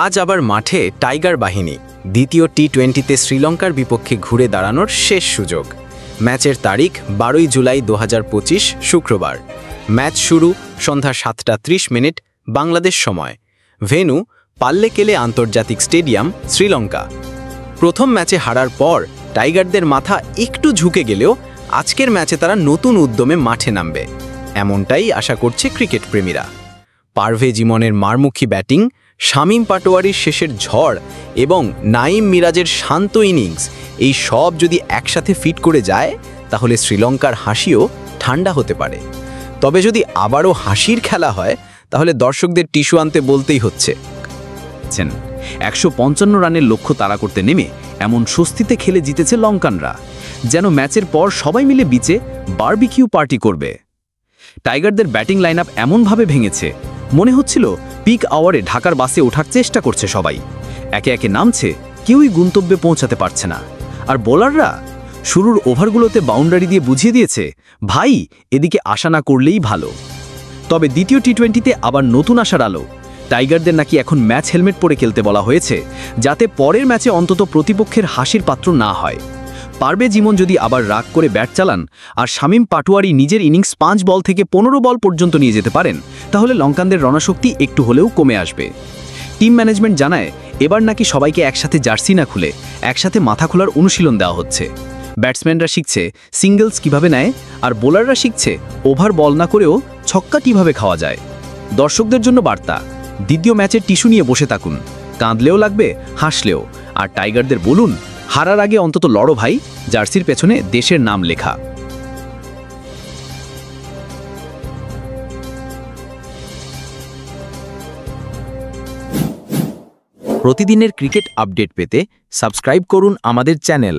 আজ আবার মাঠে টাইগার বাহিনী দ্বিতীয় টি-20তে শ্রীলঙ্কার বিপক্ষে ঘুরে দাঁড়ানোর শেষ সুযোগ। ম্যাচের তারিখ 12 জুলাই 2025 শুক্রবার। ম্যাচ শুরু সন্ধ্যা 7:30 বাংলাদেশ সময়। ভেন্যু পাল্লেকেলে আন্তর্জাতিক স্টেডিয়াম, শ্রীলঙ্কা। প্রথম ম্যাচে হারার পর টাইগারদের মাথা একটু ঝুঁকে গেলেও আজকের ম্যাচে তারা নতুন উদ্যমে মাঠে নামবে, এমনটাই আশা করছে ক্রিকেট প্রেমীরা। পারভেজ ইমনের মারমুখী ব্যাটিং, শামীম পাটোয়ারির শেষের ঝড় এবং নাঈম মিরাজের শান্ত ইনিংস, এই সব যদি একসাথে ফিট করে যায় তাহলে শ্রীলঙ্কার হাসিও ঠান্ডা হতে পারে। তবে যদি আবারও হাসির খেলা হয় তাহলে দর্শকদের টিস্যু আনতে বলতেই হচ্ছে। 155 রানের লক্ষ্য তাড়া করতে নেমে এমন স্বস্তিতে খেলে জিতেছে লঙ্কানরা, যেন ম্যাচের পর সবাই মিলে বিচে বারবিকিউ পার্টি করবে। টাইগারদের ব্যাটিং লাইন আপ এমনভাবে ভেঙেছে, মনে হচ্ছিল পিক আওয়ারে ঢাকার বাসে ওঠার চেষ্টা করছে সবাই। একে একে নামছে, কেউই গন্তব্যে পৌঁছাতে পারছে না। আর বোলাররা শুরুর ওভারগুলোতে বাউন্ডারি দিয়ে বুঝিয়ে দিয়েছে, ভাই এদিকে আশা না করলেই ভালো। তবে দ্বিতীয় টি-20তে আবার নতুন আশার আলো। টাইগারদের নাকি এখন ম্যাচ হেলমেট পরে খেলতে বলা হয়েছে, যাতে পরের ম্যাচে অন্তত প্রতিপক্ষের হাসির পাত্র না হয়। পারভেজ ইমন যদি আবার রাগ করে ব্যাট চালান আর শামীম পাটোয়ারি নিজের ইনিংস 5 বল থেকে 15 বল পর্যন্ত নিয়ে যেতে পারেন, তাহলে লঙ্কানদের রণশক্তি একটু হলেও কমে আসবে। টিম ম্যানেজমেন্ট জানায়, এবার নাকি সবাইকে একসাথে জার্সি না খুলে একসাথে মাথা খোলার অনুশীলন দেওয়া হচ্ছে। ব্যাটসম্যানরা শিখছে সিঙ্গলস কিভাবে নেয়, আর বোলাররা শিখছে ওভার বল না করেও ছক্কা কিভাবে খাওয়া যায়। দর্শকদের জন্য বার্তা, দ্বিতীয় ম্যাচের টিস্যু নিয়ে বসে থাকুন, কাঁদলেও লাগবে হাসলেও। আর টাইগারদের বলুন, হারার আগে অন্তত লড়ো ভাই, জার্সির পেছনে দেশের নাম লেখা। প্রতিদিনের ক্রিকেট আপডেট পেতে সাবস্ক্রাইব করুন আমাদের চ্যানেল।